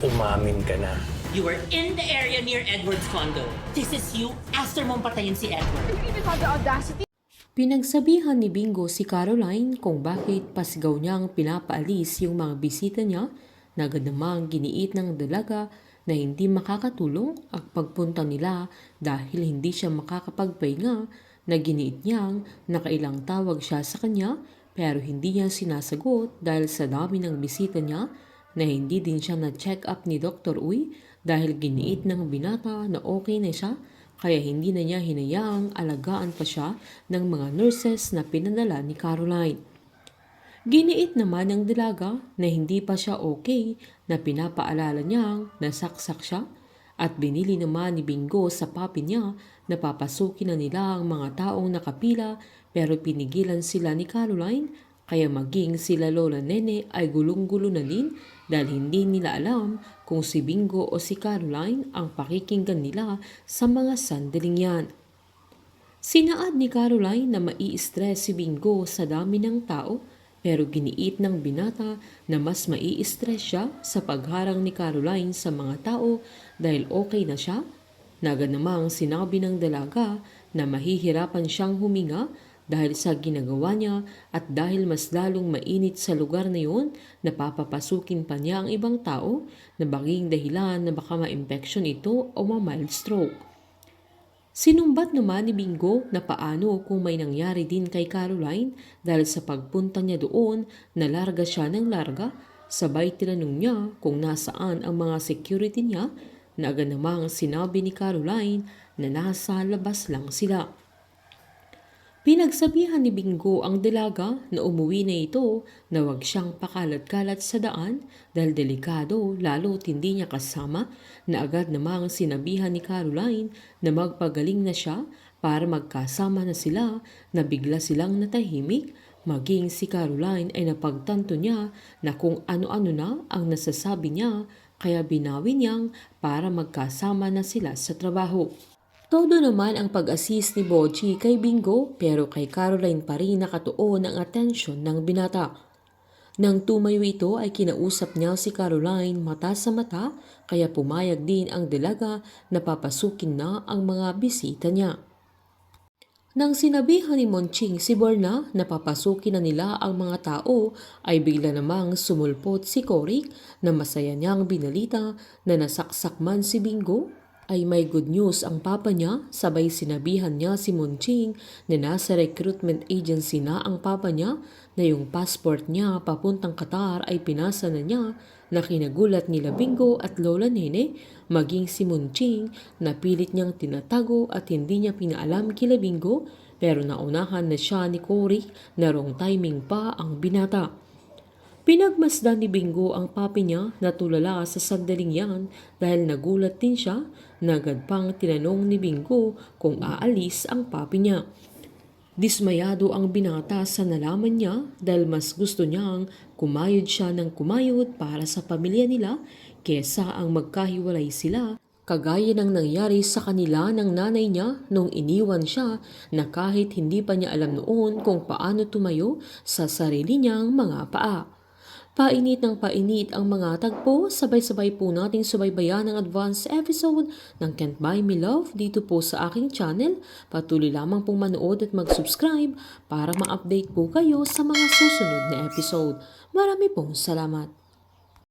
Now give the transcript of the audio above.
Umamin ka na. You were in the area near Edward's condo. This is you after mong patayin si Edward. You even had the audacity. Pinagsabihan ni Bingo si Caroline kung bakit pasigaw niyang pinapaalis yung mga bisita niya na agad namang giniit ng dalaga na hindi makakatulong ang pagpunta nila dahil hindi siya makakapagpahinga na giniit niyang nakailang tawag siya sa kanya pero hindi niya sinasagot dahil sa dami ng bisita niya na hindi din siya na-check up ni Dr. Uy dahil giniit ng binata na okay na siya kaya hindi na niya hinayaang alagaan pa siya ng mga nurses na pinadala ni Caroline. Giniit naman ng dalaga na hindi pa siya okay na pinapaalala niyang nasaksak siya at binili naman ni Bingo sa papi niya na papasukin na nila ang mga taong nakapila pero pinigilan sila ni Caroline kaya maging sila Lola Nene ay gulong-gulo na din dahil hindi nila alam kung si Bingo o si Caroline ang pakikinggan nila sa mga sandaling yan. Sinaad ni Caroline na mai-stress si Bingo sa dami ng tao pero giniit ng binata na mas mai-stress siya sa pagharang ni Caroline sa mga tao dahil okay na siya. Naga namang sinabi ng dalaga na mahihirapan siyang huminga dahil sa ginagawa niya at dahil mas lalong mainit sa lugar na yun, napapapasukin pa niya ang ibang tao na maging dahilan na baka ma-infection ito o ma-mild stroke. Sinumbat naman ni Bingo na paano kung may nangyari din kay Caroline dahil sa pagpunta niya doon na larga siya ng larga, sabay tinanong niya kung nasaan ang mga security niya na agad namang sinabi ni Caroline na nasa labas lang sila. Pinagsabihan ni Bingo ang dalaga na umuwi na ito na huwag siyang pakalat-kalat sa daan dahil delikado lalo't hindi niya kasama na agad namang sinabihan ni Caroline na magpagaling na siya para magkasama na sila na bigla silang natahimik maging si Caroline ay napagtanto niya na kung ano-ano na ang nasasabi niya kaya binawi niyang para magkasama na sila sa trabaho. Todo naman ang pag-assist ni Boji kay Bingo pero kay Caroline pa rin nakatuon ang atensyon ng binata. Nang tumayo ito ay kinausap niya si Caroline mata sa mata kaya pumayag din ang dalaga na papasukin na ang mga bisita niya. Nang sinabihan ni Monching si Borna na papasukin na nila ang mga tao ay bigla namang sumulpot si Cory na masaya niyang binalita na nasaksak man si Bingo. Ay may good news ang papa niya, sabay sinabihan niya si Monching na nasa recruitment agency na ang papa niya na yung passport niya papuntang Qatar ay pinasa na niya na kinagulat nila Bingo at Lola Nene maging si Monching na pilit niyang tinatago at hindi niya pinaalam kila Bingo pero naunahan na siya ni Cory na wrong timing pa ang binata. Pinagmasdan ni Bingo ang papi niya na tulala sa sandaling yan dahil nagulat din siya na agad pang tinanong ni Bingo kung aalis ang papi niya. Dismayado ang binata sa nalaman niya dahil mas gusto niyang kumayod siya ng kumayod para sa pamilya nila kesa ang magkahiwalay sila kagaya ng nangyari sa kanila ng nanay niya nung iniwan siya na kahit hindi pa niya alam noon kung paano tumayo sa sarili niyang mga paa. Painit ng painit ang mga tagpo, sabay-sabay po nating subaybayan ang advance episode ng Can't Buy Me Love dito po sa aking channel. Patuloy lamang pong manood at mag-subscribe para ma-update po kayo sa mga susunod na episode. Marami pong salamat.